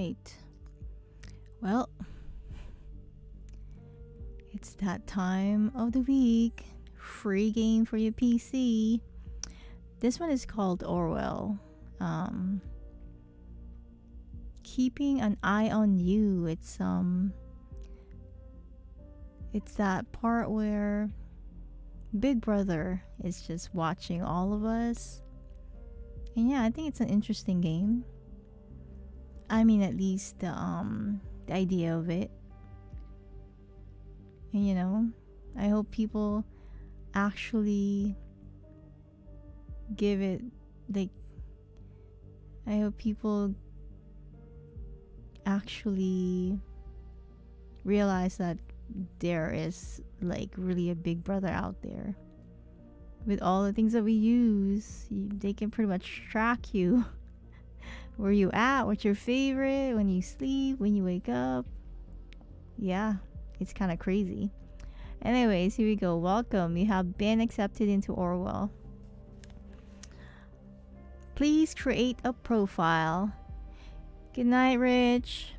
right. Well, it's that time of the week. Free game for your PC. This one is called Orwell. Keeping an eye on you. It's that part where Big Brother is just watching all of us. And yeah, I think it's an interesting game. I mean, at least the idea of it. And you know, I hope people actually give it, like, I hope people actually realize that there is like really a Big Brother out there. With all the things that we use, they can pretty much track you. Where you at, what's your favorite, when you sleep, when you wake up. Yeah, it's kind of crazy. Anyways, here we go. Welcome. You have been accepted into Orwell. Please create a profile. Good night, Rich.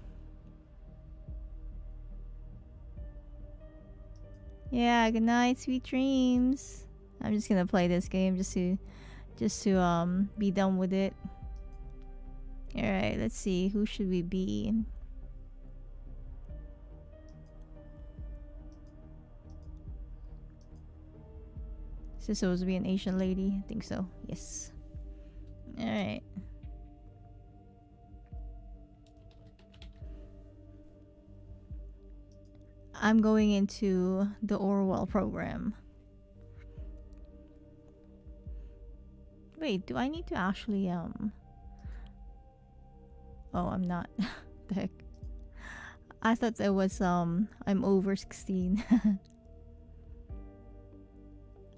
Yeah, good night, sweet dreams. I'm just gonna play this game just to be done with it. Alright, let's see. Who should we be? Is this supposed to be an Asian lady? I think so. Yes. Alright. I'm going into the Orwell program. Wait, do I need to actually Oh, I'm not. The heck? I thought that was I'm over 16.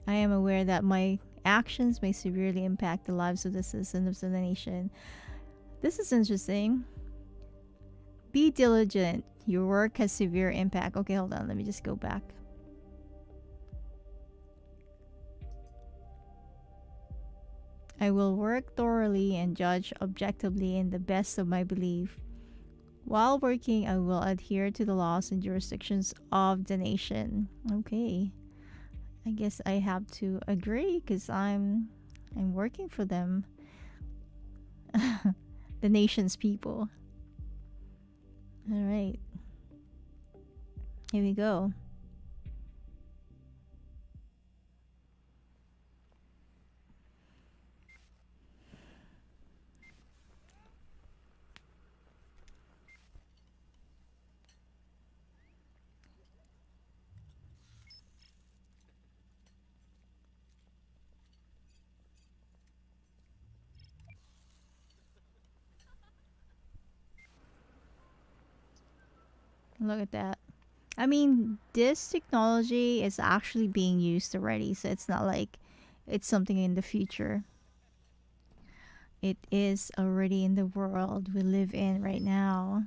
I am aware that my actions may severely impact the lives of the citizens of the nation. This is interesting. Be diligent. Your work has severe impact. Okay, hold on. Let me just go back. I will work thoroughly and judge objectively in the best of my belief. While working, I will adhere to the laws and jurisdictions of the nation. Okay. I guess I have to agree because I'm working for them. The nation's people. All right. Here we go. Look at that. I mean, this technology is actually being used already, so it's not like it's something in the future. It is already in the world we live in right now.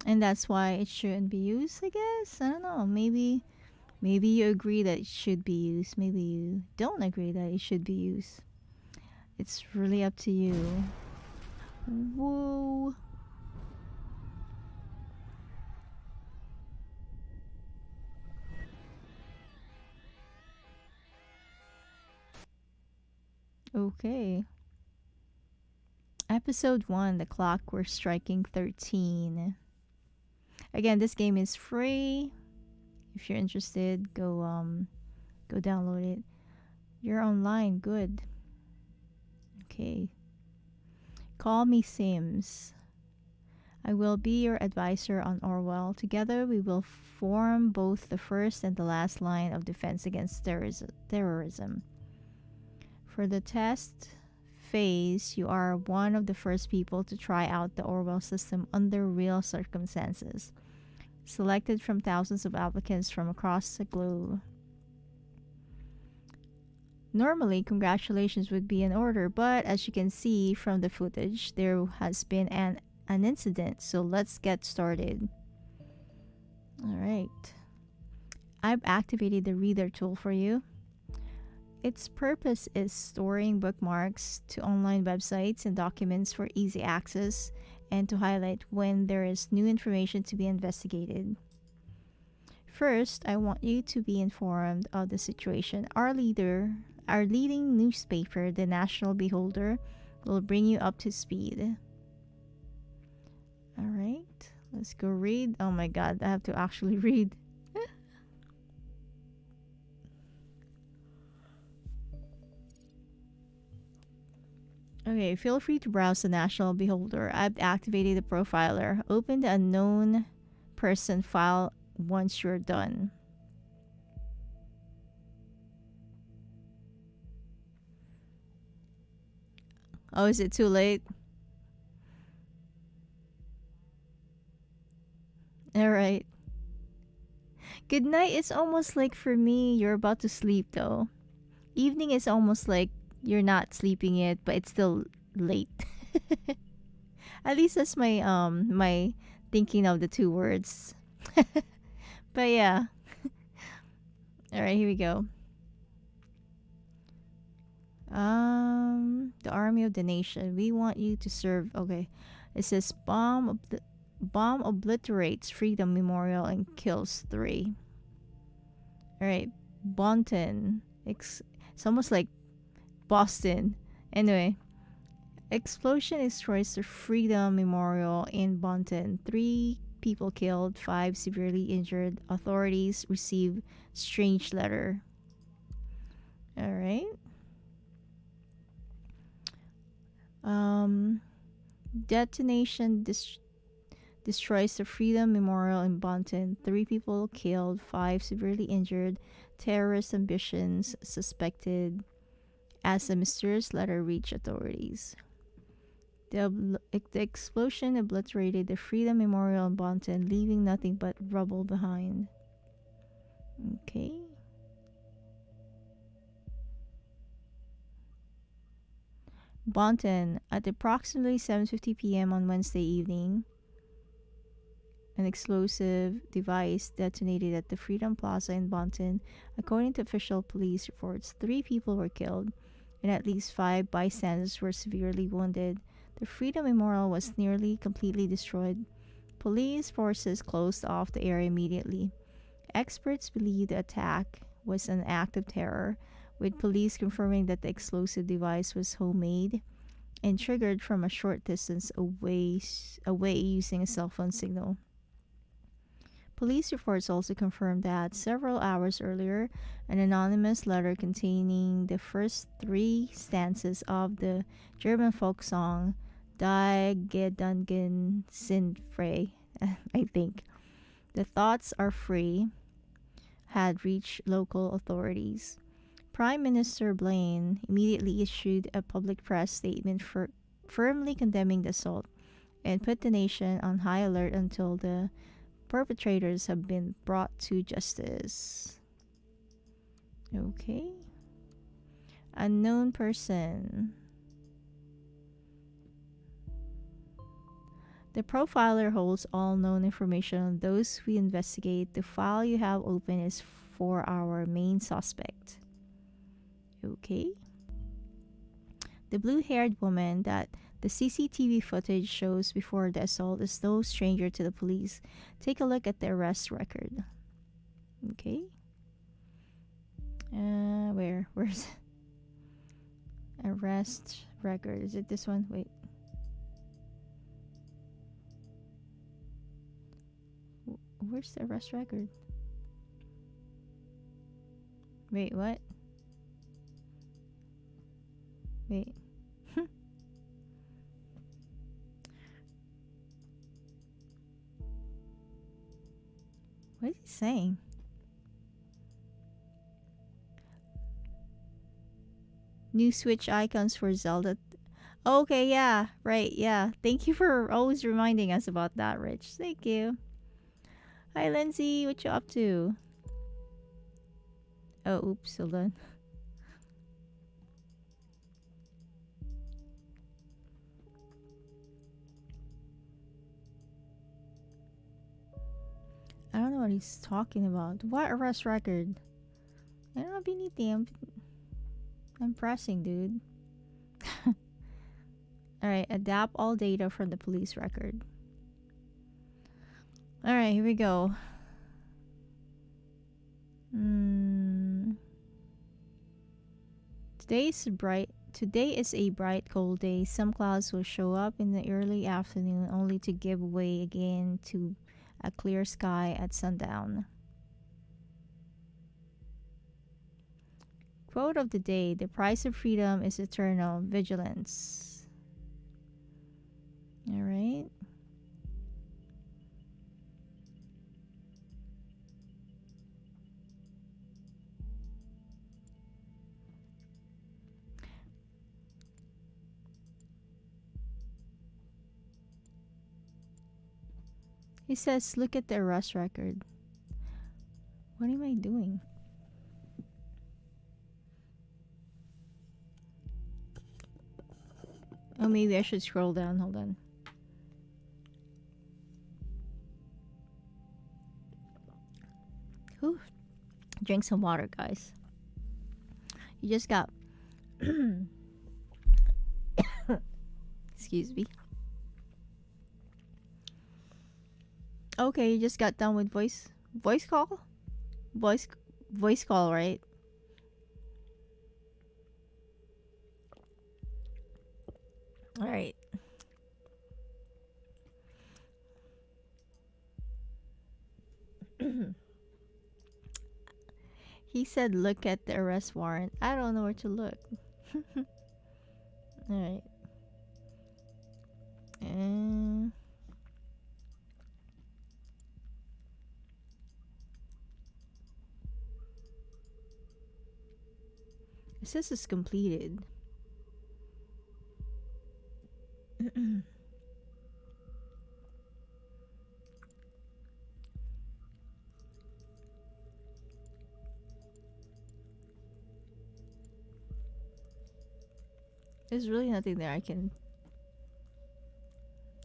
And that's why it shouldn't be used, I guess. I don't know. Maybe you agree that it should be used. Maybe you don't agree that it should be used. It's really up to you. Whoa. Okay. Episode 1, the clock we're striking 13. Again, this game is free. If you're interested, go download it. You're online, good. Okay. Call me Sims. I will be your advisor on Orwell. Together we will form both the first and the last line of defense against terrorism. For the test phase, you are one of the first people to try out the Orwell system under real circumstances, selected from thousands of applicants from across the globe. Normally, congratulations would be in order, but as you can see from the footage, there has been an an incident. So let's get started. All right. I've activated the reader tool for you. Its purpose is storing bookmarks to online websites and documents for easy access and to highlight when there is new information to be investigated. First, I want you to be informed of the situation. Our leading newspaper, the National Beholder, will bring you up to speed. All right, let's go read. Oh my God, I have to actually read. Okay, feel free to browse the National Beholder. I've activated the profiler. Open the unknown person file once you're done. Oh, is it too late? All right. Good night. It's almost like for me, you're about to sleep though. Evening is almost like you're not sleeping yet, but it's still late. At least that's my thinking of the two words. But yeah. All right, here we go. The army of the nation. We want you to serve. Okay, it says bomb obliterates Freedom Memorial and kills 3. All right, Bonton. It's almost like Boston. Anyway, explosion destroys the Freedom Memorial in Bonton. 3 people killed, 5 severely injured. Authorities receive strange letter. All right. Detonation destroys the Freedom Memorial in Bonton. 3 people killed, 5 severely injured. Terrorist ambitions suspected as a mysterious letter reached authorities. The explosion obliterated the Freedom Memorial in Bonton, leaving nothing but rubble behind. Okay. Bonton, at approximately 7:50 p.m. on Wednesday evening, an explosive device detonated at the Freedom Plaza in Bonton. According to official police reports, 3 people were killed and at least 5 bystanders were severely wounded. The Freedom Memorial was nearly completely destroyed. Police forces closed off the area immediately. Experts believe the attack was an act of terror, with police confirming that the explosive device was homemade and triggered from a short distance away using a cell phone signal. Police reports also confirmed that several hours earlier, an anonymous letter containing the first 3 stanzas of the German folk song 𝐦𝐤𝐥𝐚𝐲, I think, "The Thoughts Are Free," had reached local authorities. Prime Minister Blaine immediately issued a public press statement firmly condemning the assault and put the nation on high alert until the perpetrators have been brought to justice. Okay. Unknown person. The profiler holds all known information on those we investigate. The file you have open is for our main suspect. Okay. The blue-haired woman that the CCTV footage shows before the assault is no stranger to the police. Take a look at the arrest record. Okay. Where's arrest record? Is it this one? Wait. Where's the arrest record? Wait, what? Wait. What is he saying? New Switch icons for Zelda. Okay, yeah, right, yeah. Thank you for always reminding us about that, Rich. Thank you. Hi, Lindsay. What you up to? Oh, oops, hold on. I don't know what he's talking about. What arrest record? I don't know anything. I'm pressing, dude. Alright, adapt all data from the police record. Alright, here we go. Today is a bright cold day. Some clouds will show up in the early afternoon only to give way again to a clear sky at sundown. Quote of the day: the price of freedom is eternal vigilance. All right. He says, look at the arrest record. What am I doing? Oh, maybe I should scroll down. Hold on. Whew. Drink some water, guys. You just got... Excuse me. Okay, you just got done with voice call? Voice call, right? All right. He said look at the arrest warrant. I don't know where to look. All right. It says it's completed. There's really nothing there I can...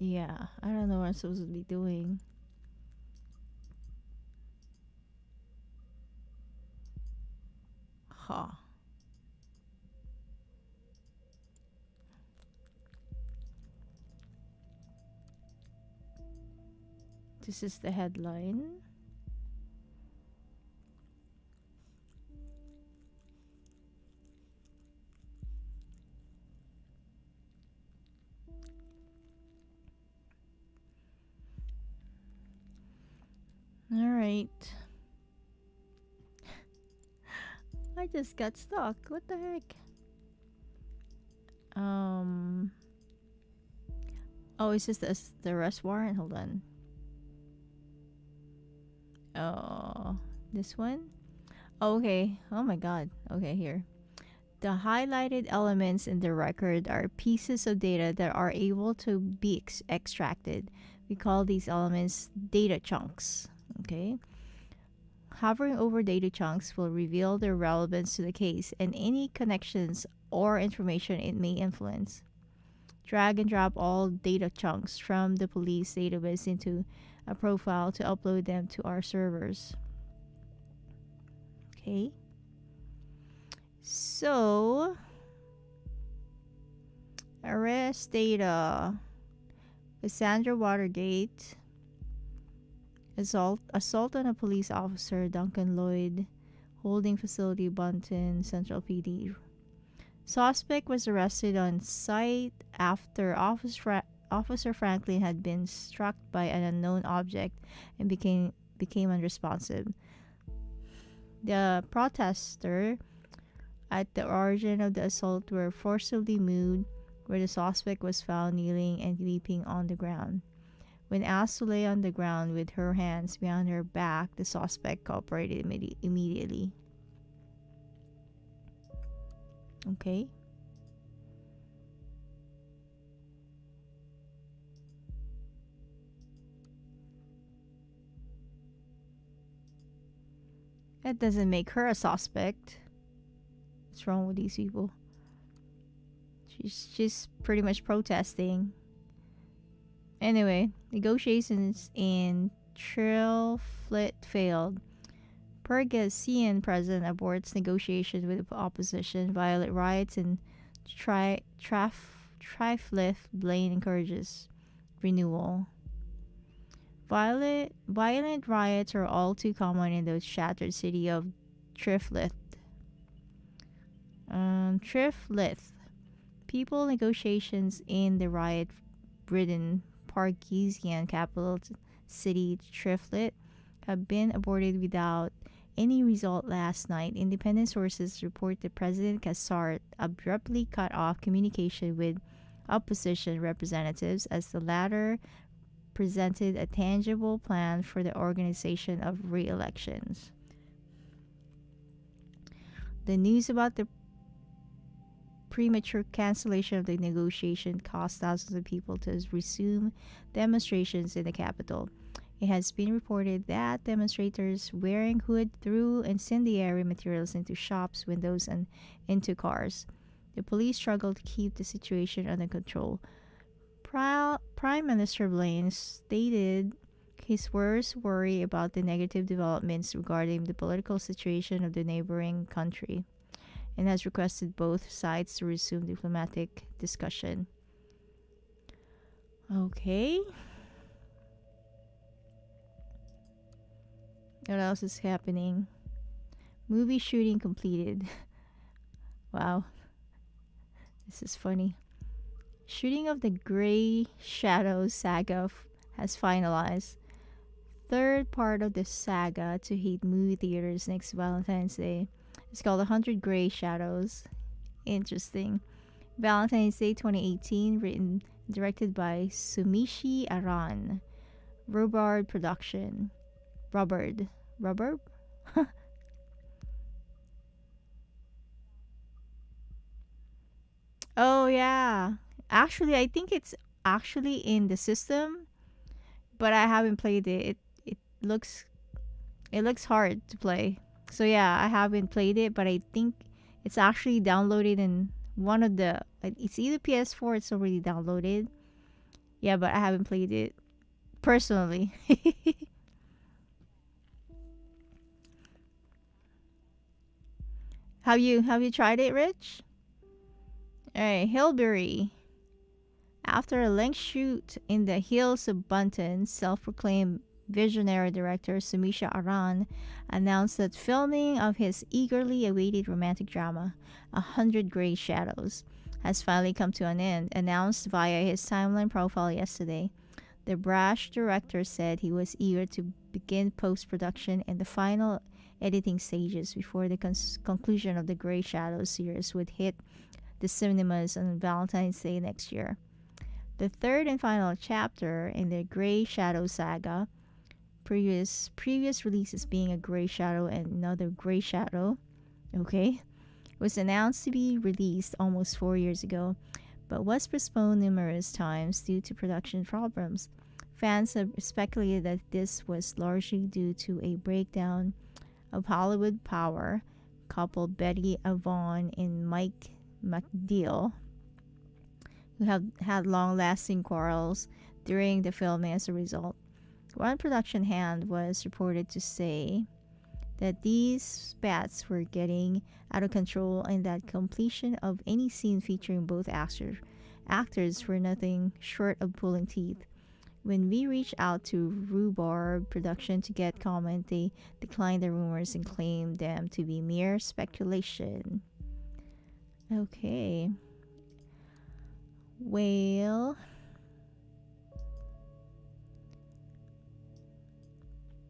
Yeah, I don't know what I'm supposed to be doing. Huh. This is the headline. All right. I just got stuck. What the heck? Oh, is this the arrest warrant? Hold on. Oh, this one? Oh, okay. Oh my god. Okay, here. The highlighted elements in the record are pieces of data that are able to be extracted. We call these elements data chunks. Okay. Hovering over data chunks will reveal their relevance to the case and any connections or information it may influence. Drag and drop all data chunks from the police database into a profile to upload them to our servers. Okay. So, arrest data. Cassandra Watergate. Assault on a police officer, Duncan Lloyd. Holding facility, Bonton, Central PD. Suspect was arrested on site after Officer Franklin had been struck by an unknown object and became unresponsive. The protester at the origin of the assault were forcibly moved, where the suspect was found kneeling and weeping on the ground. When asked to lay on the ground with her hands behind her back, the suspect cooperated immediately. Okay. That doesn't make her a suspect. What's wrong with these people? She's just pretty much protesting. Anyway, negotiations in Trill failed. 𝐏𝐥𝐚𝐲 president aborts negotiations with the opposition. Violent riots in Triflith Blaine encourages renewal. Violent riots are all too common in the shattered city of Triflith. Triflith. Peaceful negotiations in the riot-ridden Parkesian capital city Triflith have been aborted without any result last night. Independent sources report that President 𝐾𝐥𝐚𝐲 abruptly cut off communication with opposition representatives as the latter presented a tangible plan for the organization of re-elections. The news about the premature cancellation of the negotiation caused thousands of people to resume demonstrations in the capital. It has been reported that demonstrators wearing hood threw incendiary materials into shops, windows, and into cars. The police struggled to keep the situation under control. Prime Minister Blaine stated his worst worry about the negative developments regarding the political situation of the neighboring country, and has requested both sides to resume diplomatic discussion. Okay. What else is happening? Movie shooting completed. Wow. This is funny. Shooting of the 𝐦𝐢𝐧𝐬 saga has finalized. Third part of the saga to hit movie theaters next Valentine's Day. It's called 100 Grey Shadows. Interesting. Valentine's Day 2018, written and directed by �սկի𝕬 Rhubarb production. Rhubarb? Oh yeah. Actually, I think it's actually in the system, but I haven't played it. It looks hard to play. So yeah, I haven't played it, but I think it's actually downloaded in one of the, it's either PS4, it's already downloaded. Yeah, but I haven't played it personally. Have you tried it, Rich? Alright, Hillberry. After a length shoot in the hills of Bonton, self-proclaimed visionary director �սկի𝕬 announced that filming of his eagerly awaited romantic drama, 100 Grey Shadows, has finally come to an end, announced via his timeline profile yesterday. The brash director said he was eager to begin post-production and the final editing stages before the conclusion of the Grey Shadows series would hit the cinemas on Valentine's Day next year. The third and final chapter in the 𝐦𝐢𝐧𝐬 saga, previous releases being a Grey Shadow and another Grey Shadow, okay, was announced to be released almost 4 years ago, but was postponed numerous times due to production problems. Fans have speculated that this was largely due to a breakdown of Hollywood power couple Betty Avon and Mike McDeal, who have had long-lasting quarrels during the filming as a result. One production hand was reported to say that these spats were getting out of control and that completion of any scene featuring both actors were nothing short of pulling teeth. When we reached out to Rhubarb Production to get comment, they declined the rumors and claimed them to be mere speculation. Okay. Well,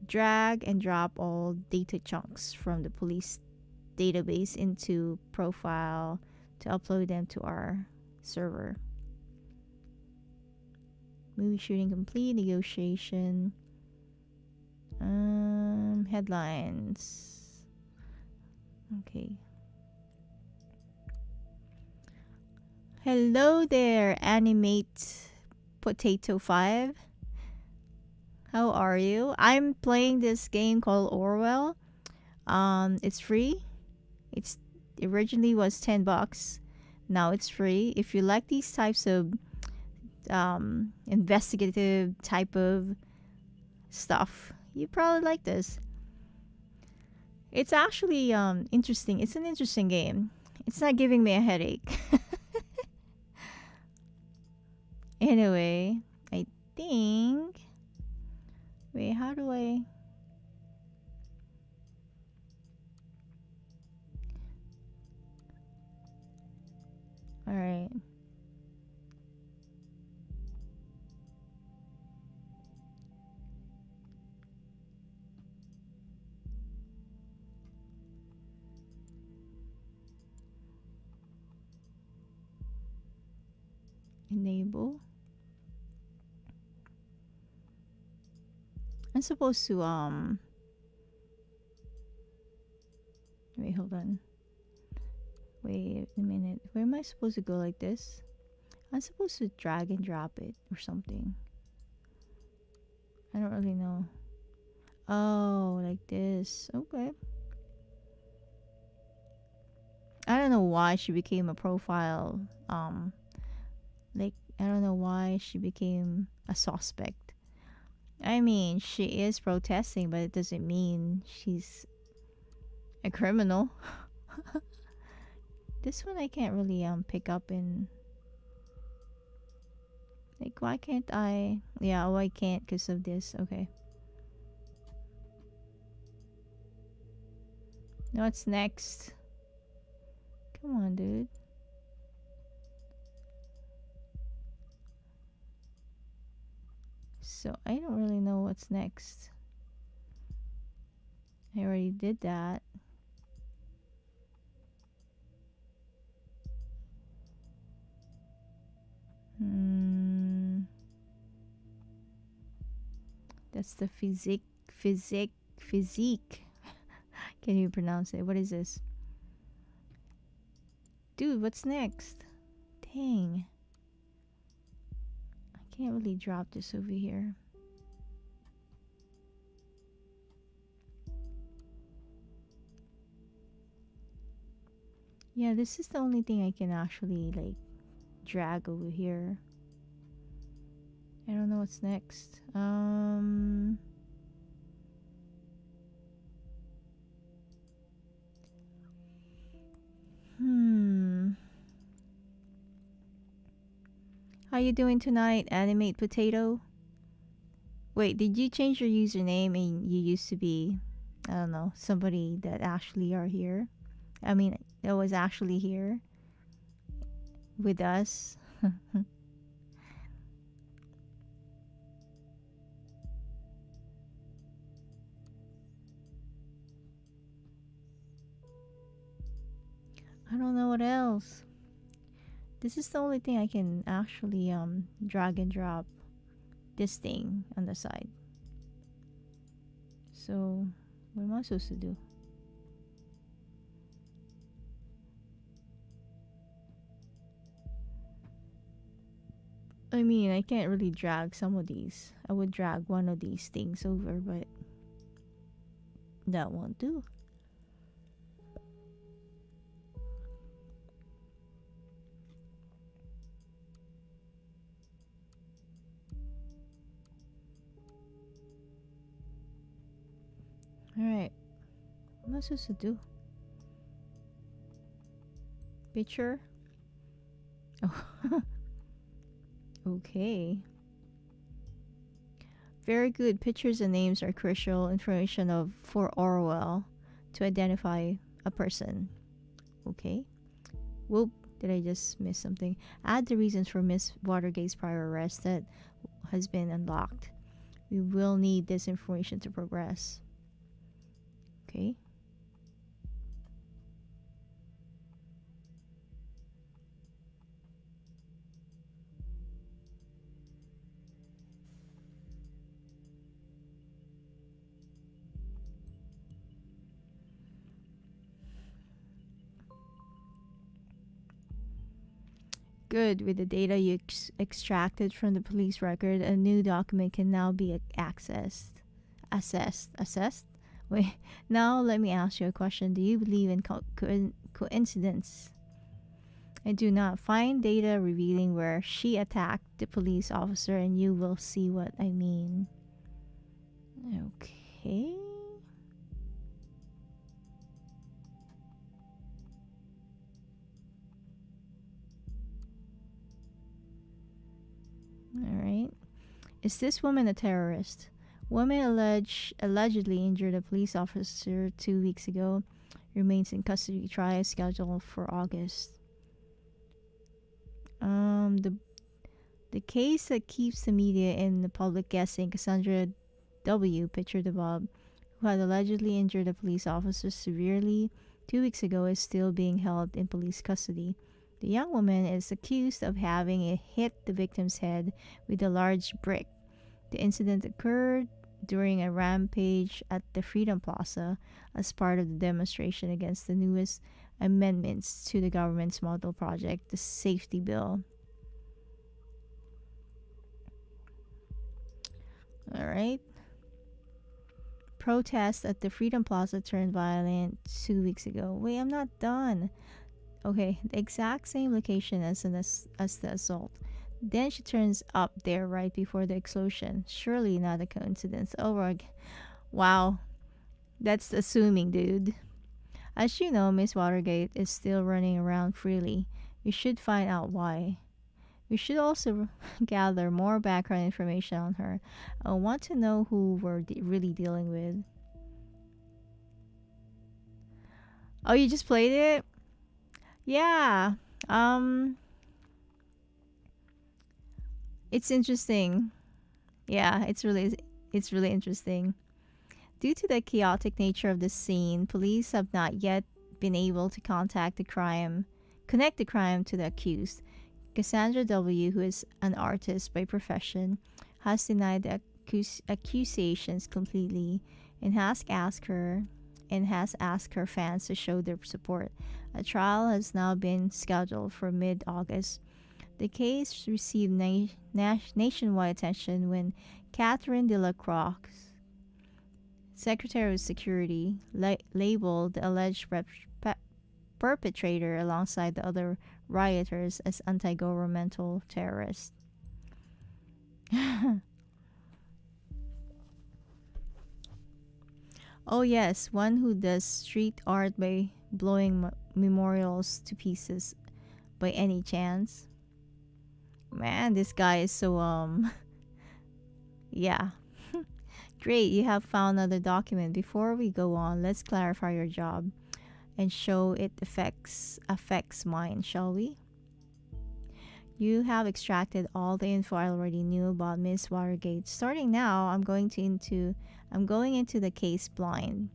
drag and drop all data chunks from the police database into profile to upload them to our server. Movie shooting complete. Negotiation. Headlines. Okay. Hello there, Animate Potato 5. How are you? I'm playing this game called Orwell. It's free. It originally was $10. Now it's free. If you like these types of investigative type of stuff. You probably like this. It's actually interesting. It's an interesting game. It's not giving me a headache. Anyway, I think... Wait, how do I... Alright. Enable. I'm supposed to wait, hold on. Wait a minute. Where am I supposed to go? Like this? I'm supposed to drag and drop it or something. I don't really know. Oh, like this. Okay. I don't know why she became a profile. Like, I don't know why she became a suspect. I mean, she is protesting, but it doesn't mean she's a criminal. This one I can't really pick up in. Like, why can't I? Yeah, oh, I can't because of this. Okay. What's next? Come on, dude. So I don't really know what's next. I already did that. That's the physique. Can you pronounce it? What is this? Dude, what's next? Dang. I can't really drop this over here. Yeah, this is the only thing I can actually like drag over here. I don't know what's next. How you doing tonight, Animate Potato? Wait, did you change your username and you used to be, I don't know, somebody that actually are here? I mean, that was actually here with us. I don't know what else. This is the only thing I can actually drag and drop this thing on the side. So what am I supposed to do? I mean, I can't really drag some of these. I would drag one of these things over, but that won't do. Alright. What am I supposed to do? Picture? Oh. Okay. Very good. Pictures and names are crucial information for Orwell to identify a person. Okay. Whoop. Did I just miss something? Add the reasons for Miss Watergate's prior arrest that has been unlocked. We will need this information to progress. Okay. Good. With the data you extracted from the police record, a new document can now be assessed. Wait. Now let me ask you a question. Do you believe in coincidence? I do not. Find data revealing where she attacked the police officer, and you will see what I mean. Okay. All right. Is this woman a terrorist? Woman allegedly injured a police officer 2 weeks ago. Remains in custody. Trial scheduled for August. The case that keeps the media and the public guessing. Cassandra W., pictured above, who had allegedly injured a police officer severely 2 weeks ago, is still being held in police custody. The young woman is accused of having hit the victim's head with a large brick. The incident occurred during a rampage at the Freedom Plaza as part of the demonstration against the newest amendments to the government's model project, the Safety Bill. All right. Protests at the Freedom Plaza turned violent 2 weeks ago. Wait, I'm not done. Okay, the exact same location as the assault. Then she turns up there right before the explosion. Surely not a coincidence. Oh, wow. That's assuming, dude. As you know, Miss Watergate is still running around freely. We should find out why. We should also gather more background information on her. I want to know who we're really dealing with. Oh, you just played it? Yeah. It's interesting. Yeah, it's really interesting. Due to the chaotic nature of the scene, police have not yet been able to connect the crime to the accused. Cassandra W., who is an artist by profession, has denied the accusations completely and has asked her fans to show their support. A trial has now been scheduled for mid-August. The case received nationwide attention when Catherine de la Croix, Secretary of Security, labeled the alleged perpetrator alongside the other rioters as anti-governmental terrorists. Oh yes, one who does street art by blowing memorials to pieces by any chance. Man, this guy is so yeah. Great, you have found another document. Before we go on, let's clarify your job and show it affects mine, shall we? You have extracted all the info I already knew about Miss Watergate. Starting now, I'm going into the case blind.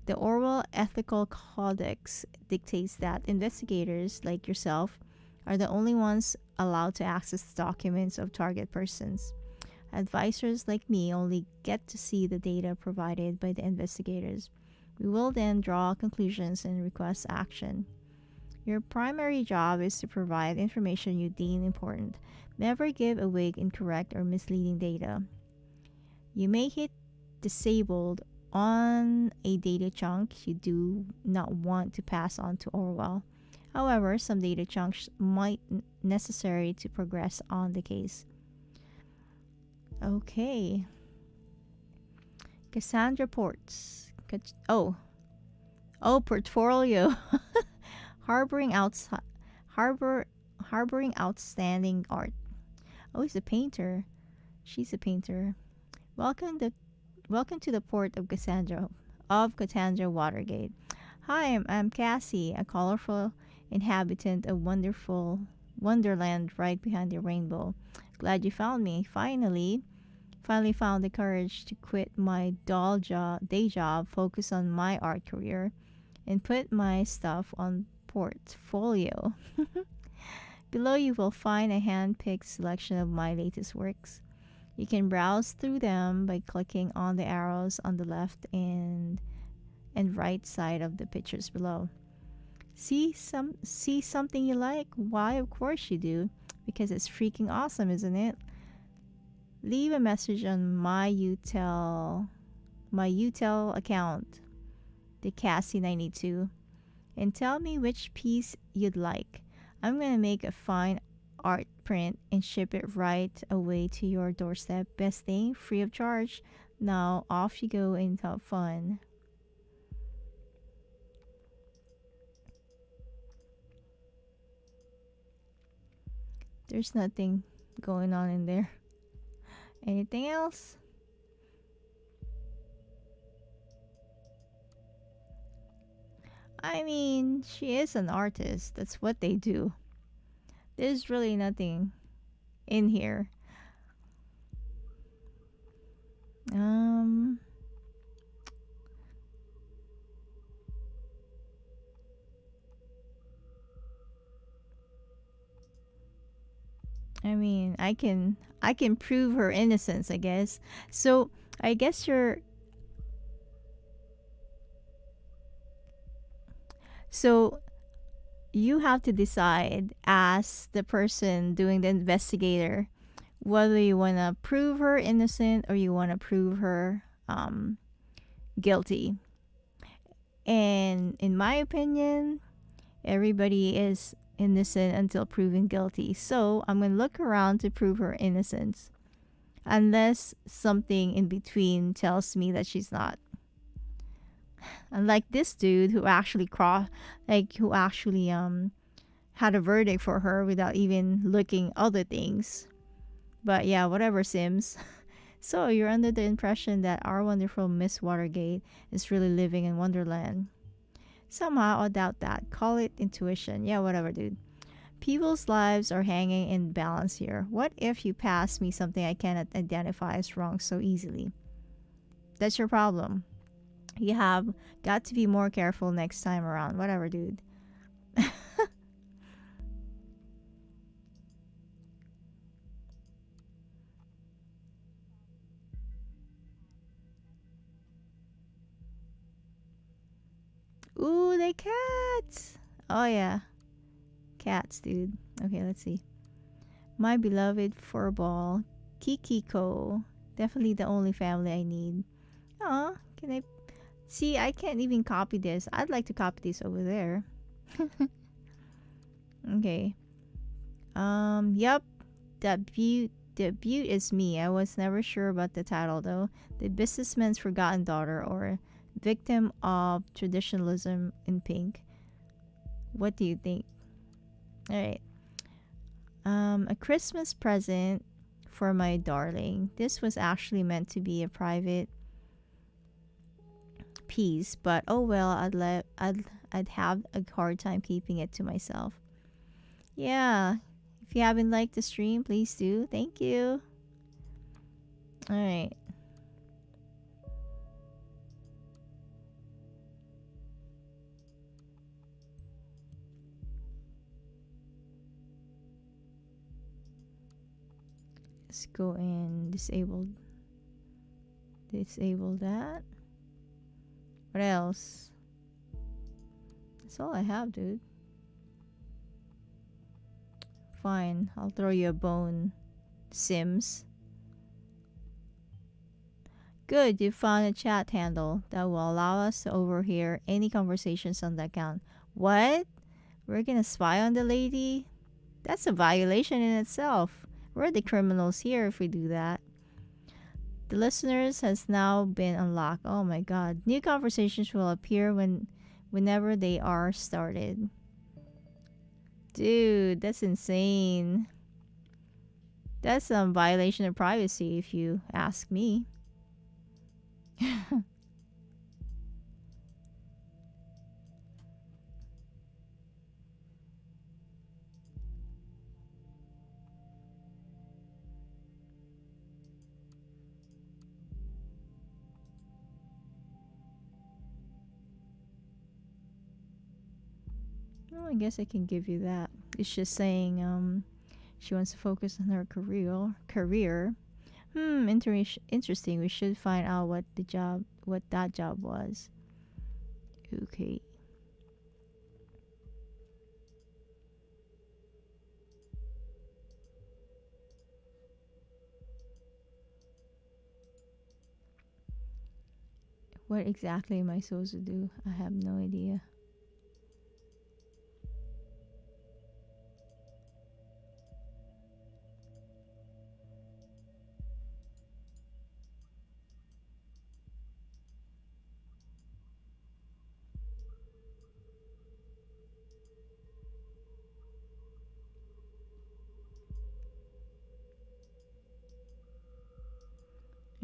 The Orwell Ethical Codex dictates that investigators like yourself are the only ones allowed to access the documents of target persons. Advisors like me only get to see the data provided by the investigators. We will then draw conclusions and request action. Your primary job is to provide information you deem important. Never give away incorrect or misleading data. You may hit disabled on a data chunk you do not want to pass on to Orwell. However, some data chunks might necessary to progress on the case. Okay. Cassandra Ports. Portfolio. harboring outstanding art. Oh, he's a painter. She's a painter. Welcome to the port of Cassandra Watergate. Hi, I'm Cassie, a colorful inhabitant of wonderful wonderland right behind the rainbow. Glad you found me. Finally found the courage to quit my day job, focus on my art career, and put my stuff on portfolio. Below you will find a hand-picked selection of my latest works. You can browse through them by clicking on the arrows on the left and right side of the pictures below. See something you like? Why, of course you do, because it's freaking awesome, isn't it? Leave a message on my 𝐦𝐢𝐧𝐬 account, the Cassie92, and tell me which piece you'd like. I'm gonna make a fine art print and ship it right away to your doorstep. Best thing, free of charge. Now off you go and have fun. There's nothing going on in there. Anything else? I mean, she is an artist. That's what they do. There's really nothing in here. Um, I mean, I can prove her innocence, I guess. So, I guess you're so you have to decide as the person doing the investigator whether you want to prove her innocent or you want to prove her guilty. And in my opinion, everybody is innocent until proven guilty. So I'm going to look around to prove her innocence. Unless something in between tells me that she's not. Unlike this dude who actually had a verdict for her without even looking other things. But yeah, whatever, Sims. So you're under the impression that our wonderful Miss Watergate is really living in Wonderland. Somehow I doubt that. Call it intuition. Yeah, whatever, dude. People's lives are hanging in balance here. What if you pass me something I cannot identify as wrong so easily? That's your problem. You have got to be more careful next time around. Whatever, dude. Ooh, they cats. Oh, yeah. Cats, dude. Okay, let's see. My beloved furball, Kikiko. Definitely the only family I need. Aw, can I... See, I can't even copy this. I'd like to copy this over there. Okay. Yep. The Butte is me. I was never sure about the title though. The Businessman's Forgotten Daughter or Victim of Traditionalism in Pink. What do you think? Alright. A Christmas present for my darling. This was actually meant to be a private piece, but oh well, I'd have a hard time keeping it to myself. Yeah. If you haven't liked the stream, please do. Thank you. Alright. Let's go and disable that. What else? That's all I have, dude. Fine, I'll throw you a bone, Sims. Good, you found a chat handle that will allow us to overhear any conversations on the account. What? We're gonna spy on the lady? That's a violation in itself. We're the criminals here if we do that. The listeners has now been unlocked. Oh my god. New conversations will appear whenever they are started. Dude, that's insane. That's a violation of privacy if you ask me. Well, I guess I can give you that. It's just saying she wants to focus on her career. Interesting. We should find out what that job was. Okay. What exactly am I supposed to do? I have no idea.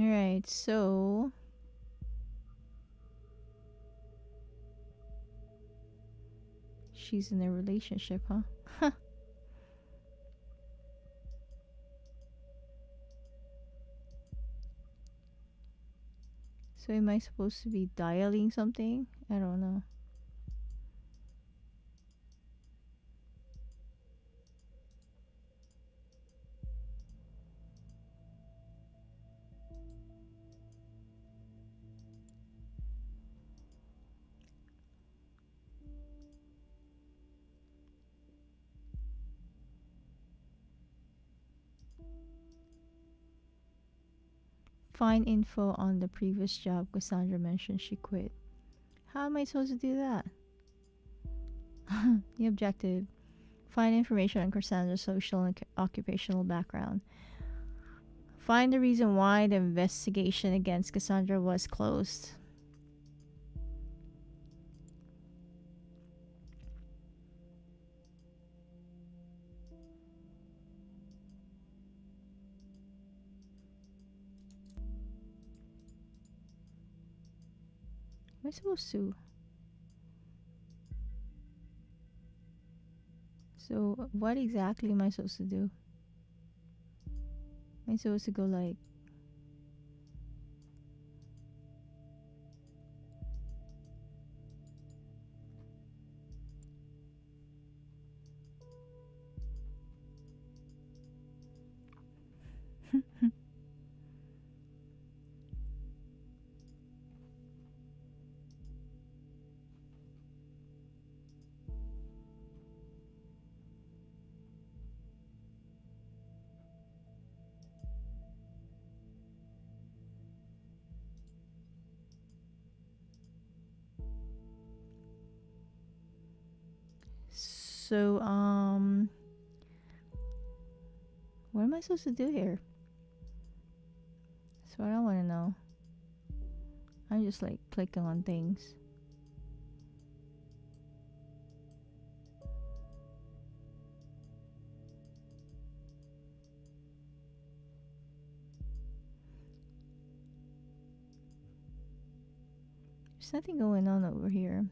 Alright, so she's in a relationship, huh? So am I supposed to be dialing something? I don't know. Find info on the previous job Cassandra mentioned she quit. How am I supposed to do that? The objective. Find information on Cassandra's social and occupational background. Find the reason why the investigation against Cassandra was closed. Am I supposed to? So, what exactly am I supposed to do? Am I supposed to go like. So, what am I supposed to do here? That's what I want to know. I'm just like clicking on things. There's nothing going on over here.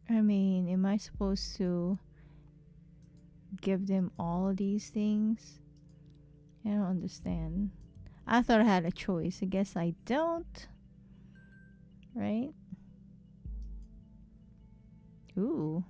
I mean, am I supposed to give them all of these things? I don't understand. I thought I had a choice. I guess I don't. Right? Ooh.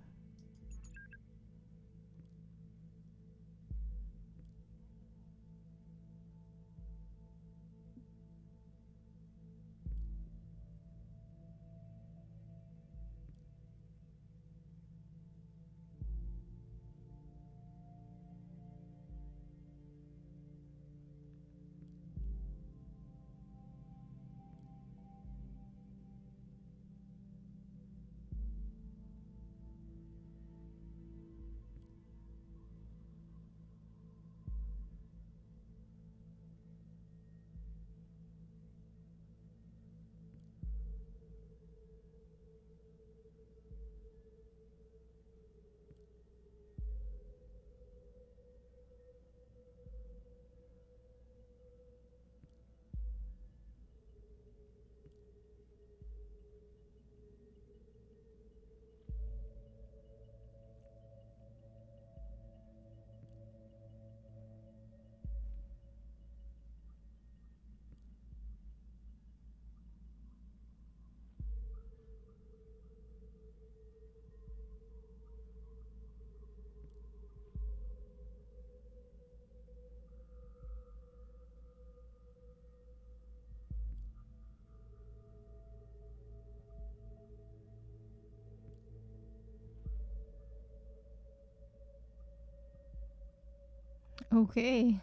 Okay.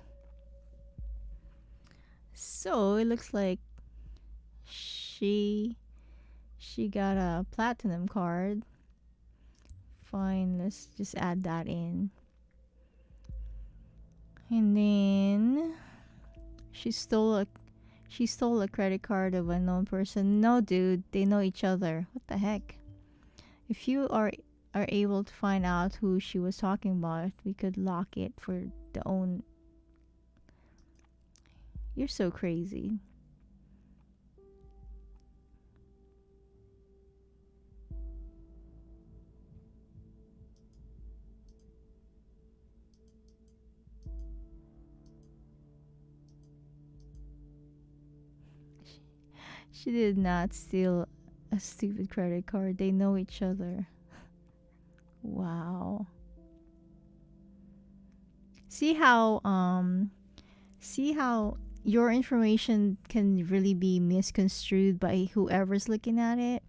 So it looks like she she got a platinum card fine. Let's just add that in. And then she stole a credit card of a known person. No, dude, they know each other. What the heck? If you are able to find out who she was talking about, we could lock it for the own. You're so crazy. She did not steal a stupid credit card. They know each other. Wow. See how your information can really be misconstrued by whoever's looking at it.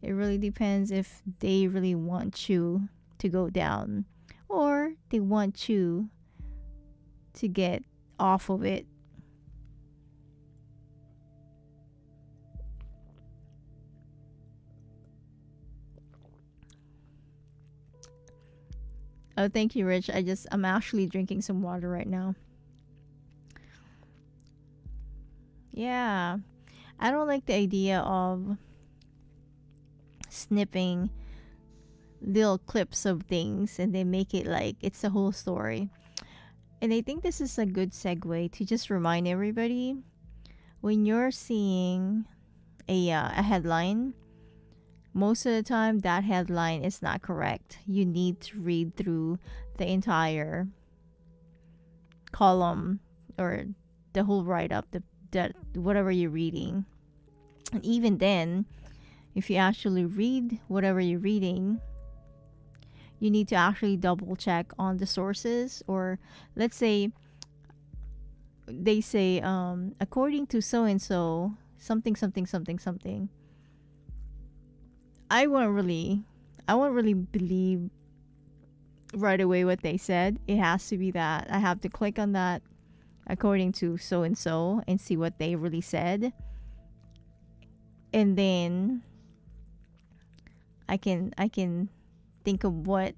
It really depends if they really want you to go down or they want you to get off of it. Oh, thank you, Rich. I'm actually drinking some water right now. Yeah. I don't like the idea of snipping little clips of things and they make it like it's the whole story. And I think this is a good segue to just remind everybody, when you're seeing a headline, most of the time that headline is not correct. You need to read through the entire column or the whole write-up, the whatever you're reading. And even then, if you actually read whatever you're reading, you need to actually double check on the sources. Or let's say they say according to so and so something something something something. I won't really believe right away what they said. It has to be that I have to click on that according to so and so and see what they really said. And then I can think of what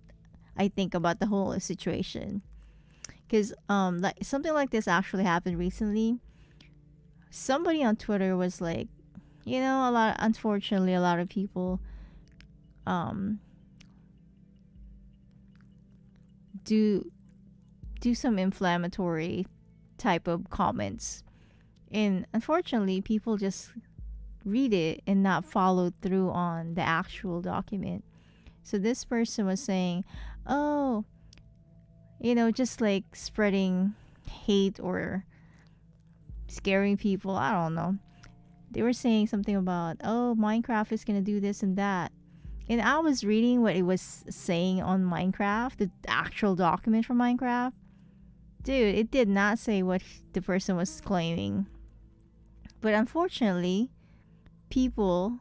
I think about the whole situation. Cuz like something like this actually happened recently. Somebody on Twitter was like, unfortunately a lot of people do some inflammatory type of comments, and unfortunately people just read it and not follow through on the actual document. So this person was saying, oh, just like spreading hate or scaring people. I don't know. They were saying something about, oh, Minecraft is going to do this and that. And I was reading what it was saying on Minecraft, the actual document from Minecraft. Dude, it did not say what the person was claiming. But unfortunately, people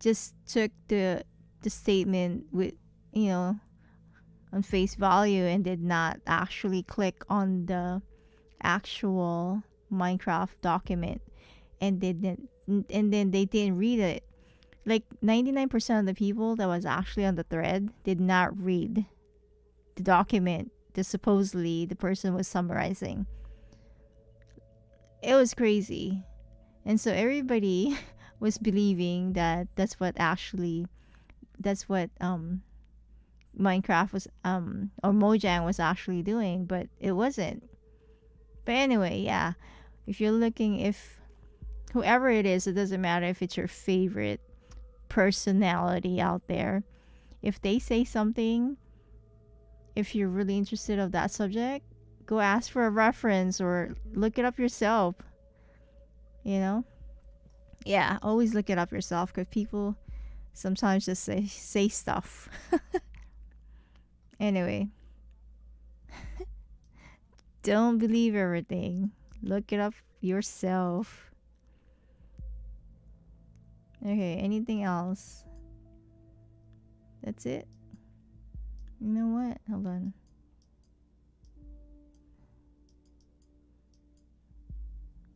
just took the statement with, on face value and did not actually click on the actual Minecraft document, and then they didn't read it. Like 99% of the people that was actually on the thread did not read the document that supposedly the person was summarizing. It was crazy. And so everybody was believing that that's what Minecraft was or Mojang was actually doing, but it wasn't. But anyway, yeah. If whoever it is, it doesn't matter if it's your favorite personality out there. If they say something, if you're really interested of that subject, go ask for a reference or look it up yourself. Yeah, always look it up yourself, because people sometimes just say stuff. Anyway, don't believe everything. Look it up yourself. Okay, anything else? That's it? You know what? Hold on.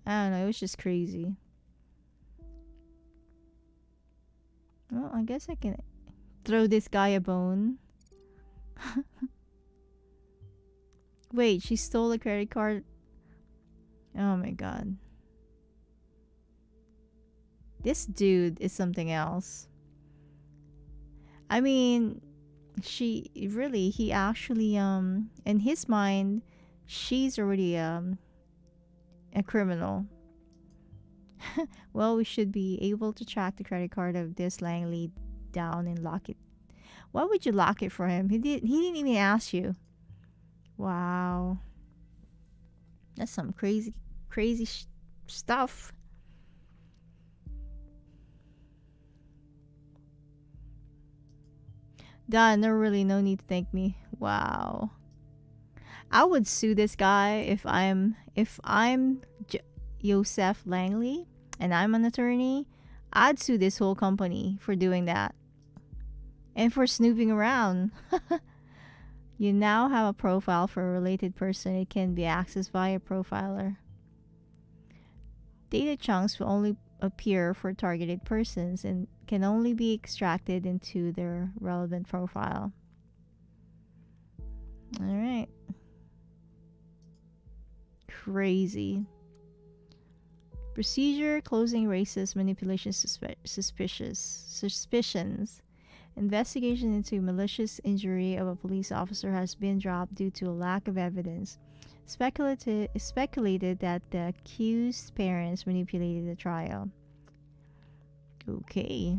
I don't know, it was just crazy. Well, I guess I can throw this guy a bone. Wait, she stole a credit card? Oh my god. This dude is something else. I mean, he actually, in his mind, she's already, a criminal. Well, we should be able to track the credit card of this Langley down and lock it. Why would you lock it for him? He didn't even ask you. Wow. That's some crazy stuff. Done. No, really, no need to thank me. Wow. I would sue this guy if I'm Joseph Langley and I'm an attorney. I'd sue this whole company for doing that and for snooping around. You now have a profile for a related person. It can be accessed via profiler. Data chunks will only appear for targeted persons and can only be extracted into their relevant profile. All right. Crazy. Procedure closing racist manipulation suspicions. Investigation into malicious injury of a police officer has been dropped due to a lack of evidence. Speculated that the accused parents manipulated the trial. Okay.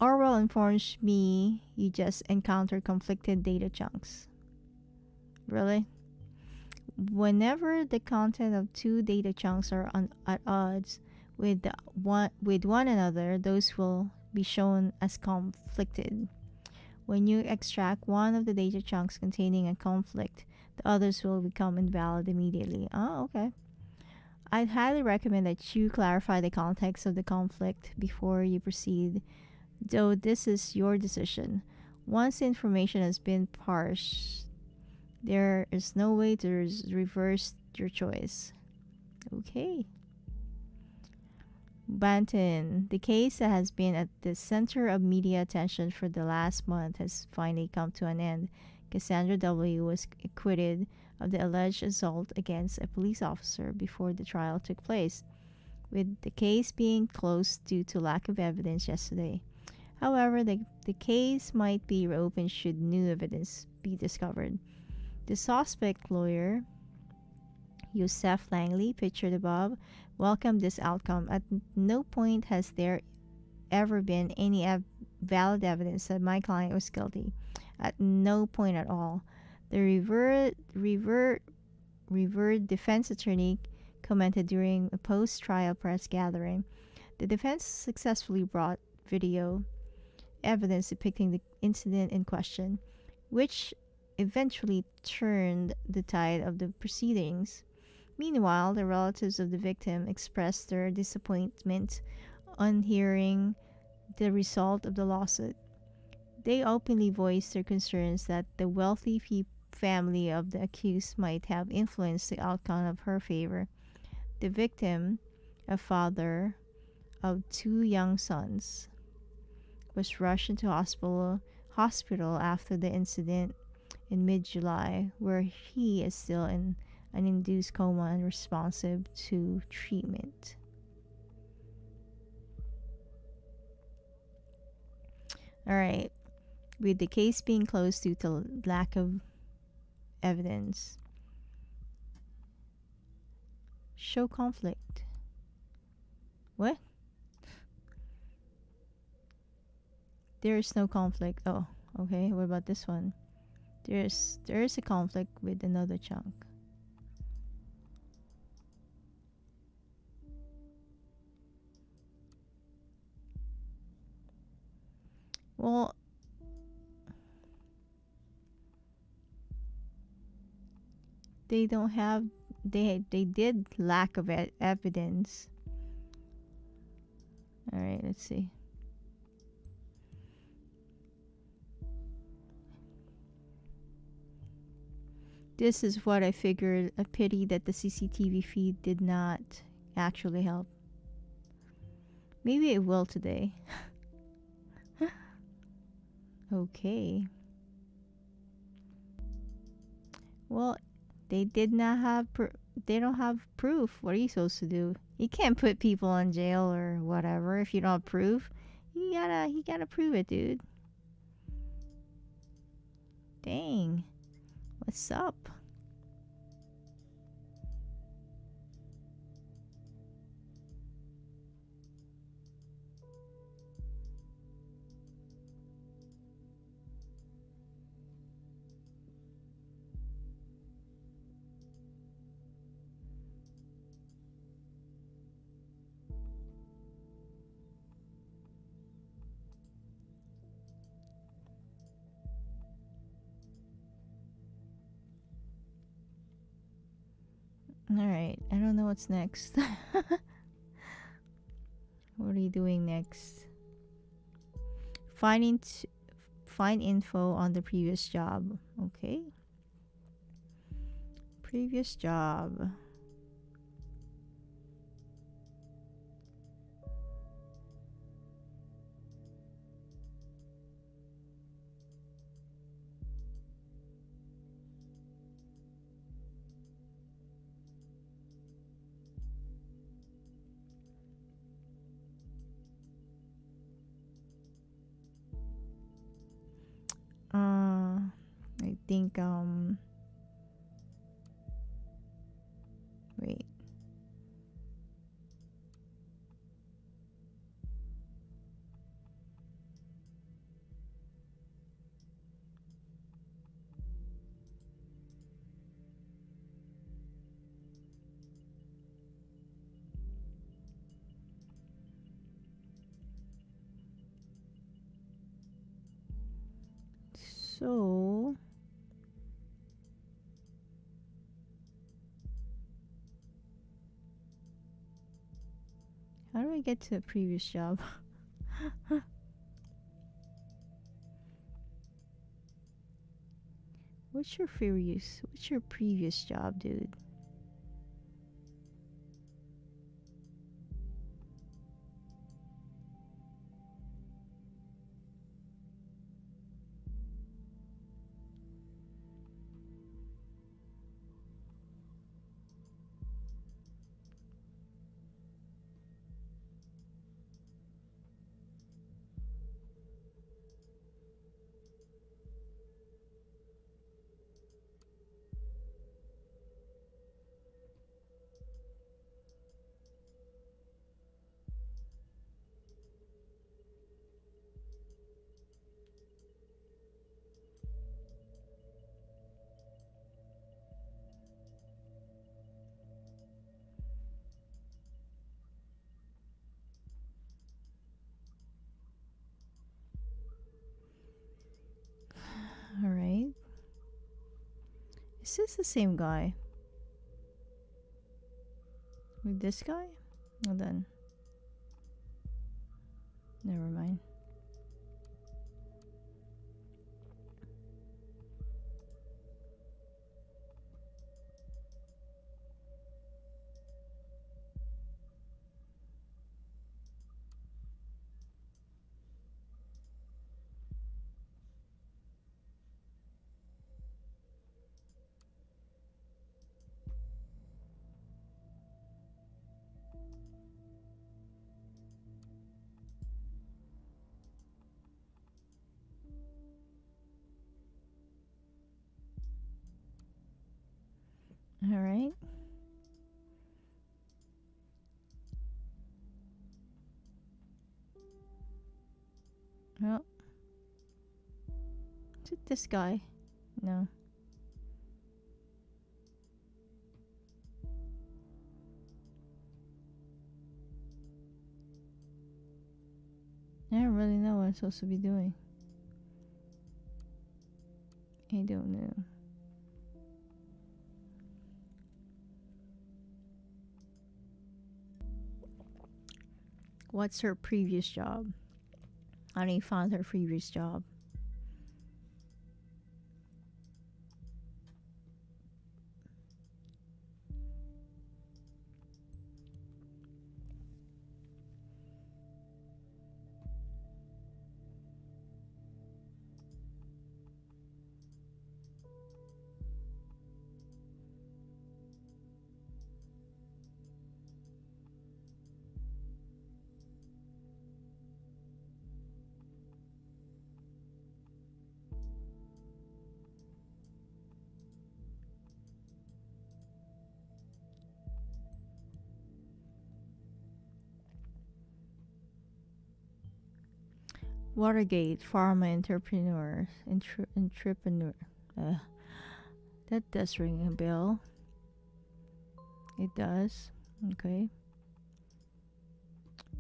Orwell informs me you just encountered conflicted data chunks. Really? Whenever the content of two data chunks are at odds with one another, those will be shown as conflicted. When you extract one of the data chunks containing a conflict, the others will become invalid immediately. Oh, okay. I'd highly recommend that you clarify the context of the conflict before you proceed, though this is your decision. Once the information has been parsed, there is no way to reverse your choice. Okay. Bonton, the case that has been at the center of media attention for the last month, has finally come to an end. Cassandra W. was acquitted of the alleged assault against a police officer before the trial took place, with the case being closed due to lack of evidence yesterday. However, the case might be reopened should new evidence be discovered. The suspect lawyer, Joseph Langley, pictured above, welcomed this outcome. At no point has there ever been any valid evidence that my client was guilty. At no point at all. The revered defense attorney commented during a post-trial press gathering. The defense successfully brought video evidence depicting the incident in question, which eventually turned the tide of the proceedings. Meanwhile, the relatives of the victim expressed their disappointment on hearing the result of the lawsuit. They openly voiced their concerns that the wealthy family of the accused might have influenced the outcome of her favor. The victim, a father of two young sons, was rushed into hospital after the incident in mid-July, where he is still in an induced coma and responsive to treatment. All right. With the case being closed due to lack of evidence. Show conflict. What? There is no conflict. Oh, okay. What about this one? There is a conflict with another chunk. Well, they don't have they did lack of evidence. All right, let's see. This is what I figured. A pity that the CCTV feed did not actually help. Maybe it will today. Okay. Well, they did not have they don't have proof. What are you supposed to do? You can't put people in jail or whatever if you don't have proof. You gotta prove it, dude. Dang. What's up? Alright, I don't know what's next. What are you doing next? Find info on the previous job. Okay. Previous job. I think wait. So how do I get to the previous job? What's your previous job, dude? All right. Is this the same guy? With this guy? Well then. Never mind. All right. Well, is it this guy? No. I don't really know what I'm supposed to be doing. I don't know. What's her previous job? I need to find her previous job. Watergate, pharma entrepreneur. Entrepreneur. That does ring a bell. It does. Okay.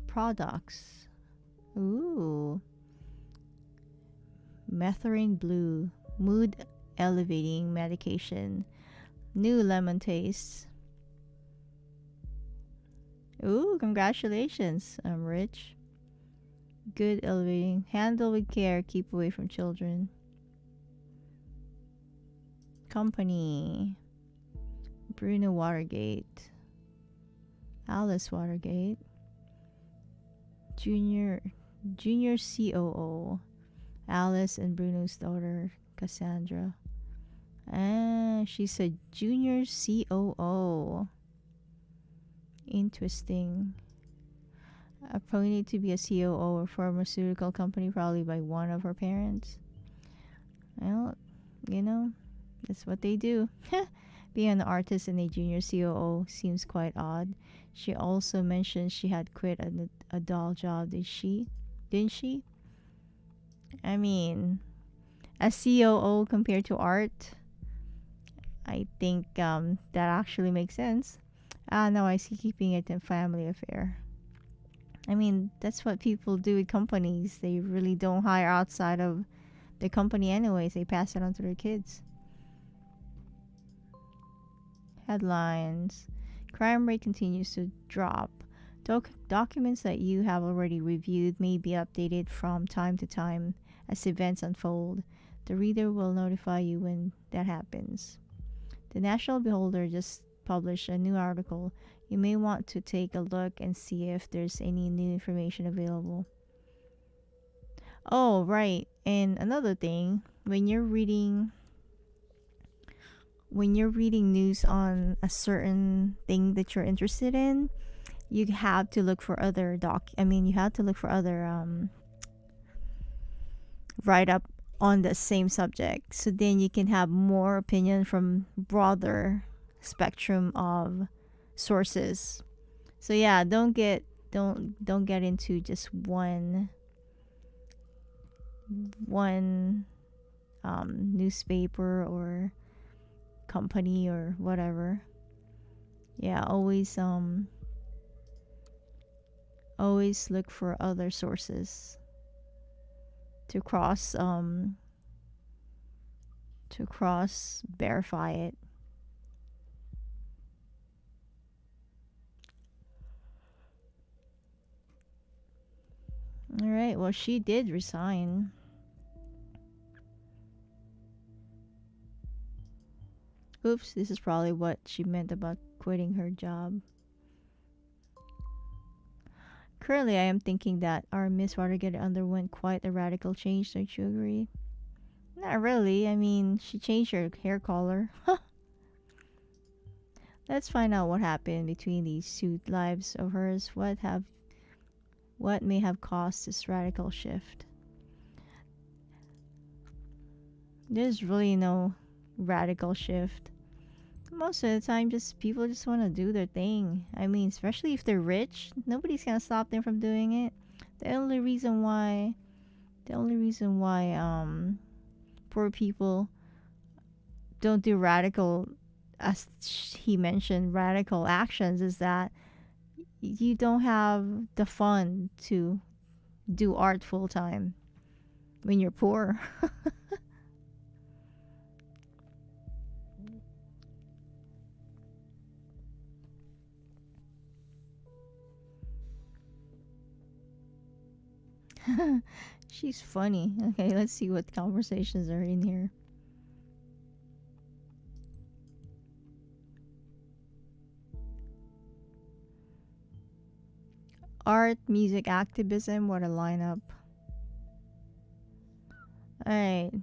Products. Ooh. Methrin Blue. Mood elevating medication. New lemon taste. Ooh, congratulations. I'm rich. Good elevating. Handle with care. Keep away from children. Company. Bruno Watergate. Alice Watergate. Junior COO. Alice and Bruno's daughter, Cassandra. She's a junior COO. Interesting. Appointed to be a COO of a pharmaceutical company, probably by one of her parents. Well, that's what they do. Being an artist and a junior COO seems quite odd. She also mentioned she had quit a dull job, didn't she? I mean, a COO compared to art, I think that actually makes sense. No, I see keeping it a family affair. I mean, that's what people do with companies. They really don't hire outside of the company anyways. They pass it on to their kids. Headlines. Crime rate continues to drop. Documents that you have already reviewed may be updated from time to time as events unfold. The reader will notify you when that happens. The National Beholder just published a new article. You may want to take a look and see if there's any new information available. Oh, right. And another thing, when you're reading news on a certain thing that you're interested in, you have to look for other write up on the same subject, so then you can have more opinion from broader spectrum of sources. So yeah, don't get into just one newspaper or company or whatever. Yeah, always look for other sources to cross verify it. All right, well, she did resign. Oops, this is probably what she meant about quitting her job. Currently, I am thinking that our Miss Watergate underwent quite a radical change, don't you agree? Not really. I mean, she changed her hair color. Let's find out what happened between these two lives of hers. What may have caused this radical shift? There's really no radical shift. Most of the time, people just want to do their thing. I mean, especially if they're rich, nobody's gonna stop them from doing it. The only reason why poor people don't do radical, as he mentioned, radical actions is that you don't have the fund to do art full time when you're poor. She's funny. Okay, let's see what conversations are in here. Art, music, activism. What a lineup. Alright.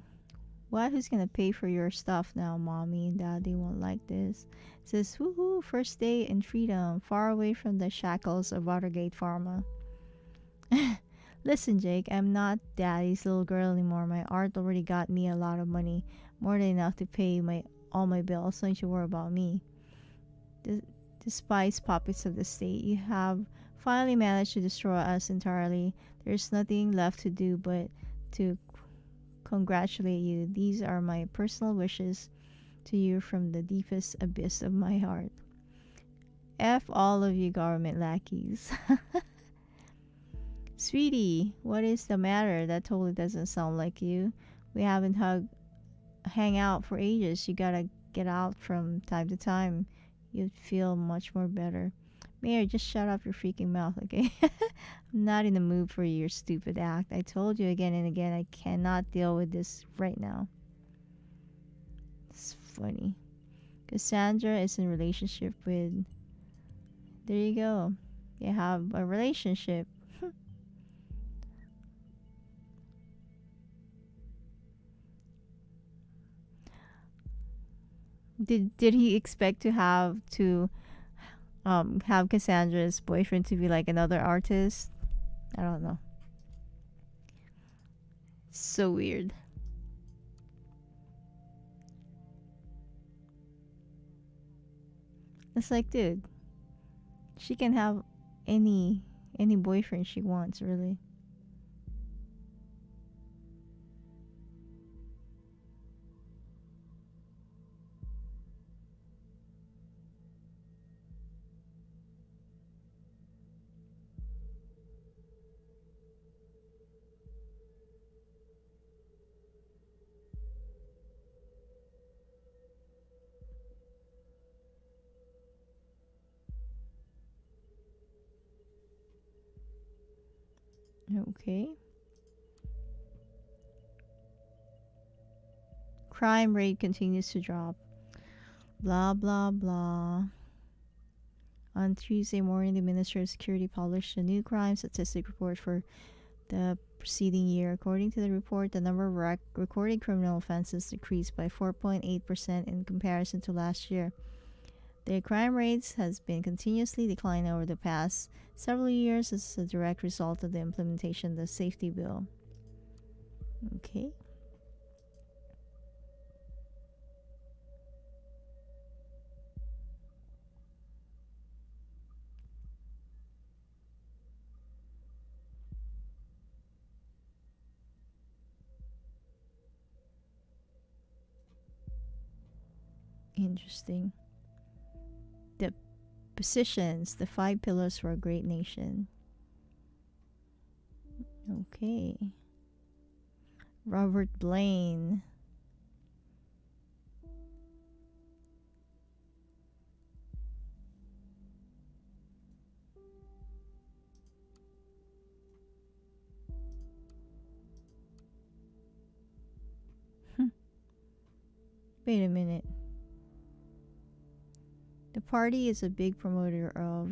What? Who's gonna pay for your stuff now, mommy and daddy won't like this. It says, woohoo, first day in freedom, far away from the shackles of Watergate Pharma. Listen, Jake, I'm not daddy's little girl anymore. My art already got me a lot of money, more than enough to pay all my bills. Don't you worry about me. Despised puppets of the state, you have finally managed to destroy us entirely. There's nothing left to do but to congratulate you. These are my personal wishes to you from the deepest abyss of my heart. F all of you government lackeys. Sweetie, what is the matter? That totally doesn't sound like you. We haven't hang out for ages. You gotta get out from time to time. You'd feel much more better. Mayor, just shut up your freaking mouth, okay? I'm not in the mood for your stupid act. I told you again and again I cannot deal with this right now. It's funny. Cassandra is in a relationship with... There you go. You have a relationship. Did he expect to have Cassandra's boyfriend to be like another artist? I don't know. So weird. It's like, dude, she can have any boyfriend she wants, really. Okay. Crime rate continues to drop. Blah, blah, blah. On Tuesday morning, the Ministry of Security published a new crime statistic report for the preceding year. According to the report, the number of recorded criminal offenses decreased by 4.8% in comparison to last year. The crime rates has been continuously declining over the past several years as a direct result of the implementation of the safety bill. Okay. Interesting. The positions, the 5 pillars for a great nation. Okay. Robert Blaine. Wait a minute. The party is a big promoter of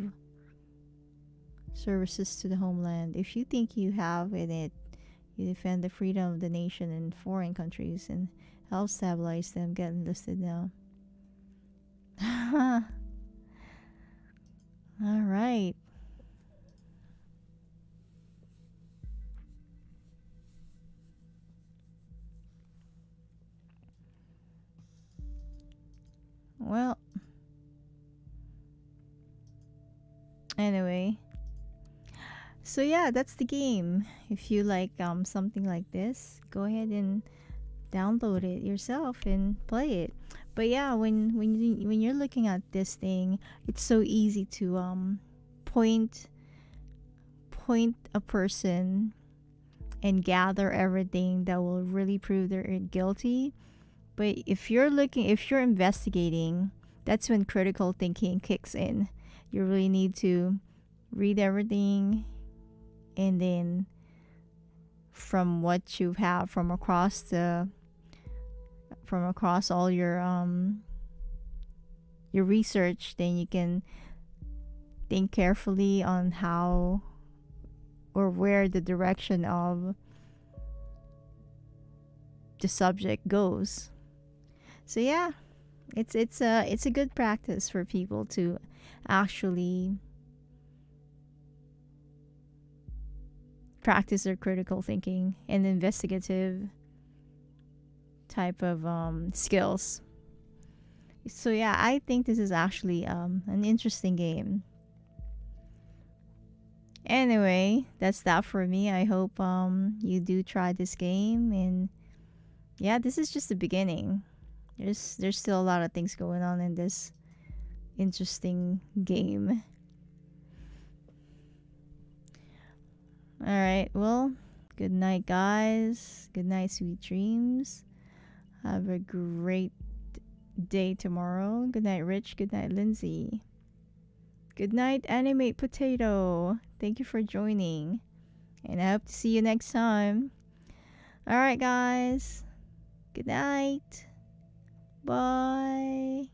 services to the homeland. If you think you have in it, you defend the freedom of the nation in foreign countries and help stabilize them. Get enlisted now. All right. Well, anyway, so yeah, that's the game. If you like something like this, go ahead and download it yourself and play it. But yeah, when you're looking at this thing, it's so easy to point a person and gather everything that will really prove they're guilty. But if you're investigating, that's when critical thinking kicks in. You really need to read everything, and then from what you have from across all your research, then you can think carefully on how or where the direction of the subject goes. So yeah, it's a good practice for people to actually practice their critical thinking and investigative type of skills. So yeah, I think this is actually an interesting game. Anyway, that's that for me. I hope you do try this game, and yeah, this is just the beginning. There's still a lot of things going on in this interesting game. All right. Well, good night, guys. Good night, sweet dreams. Have a great day tomorrow. Good night, Rich. Good night, Lindsay. Good night, Animate Potato. Thank you for joining. And I hope to see you next time. Alright, guys. Good night. Bye.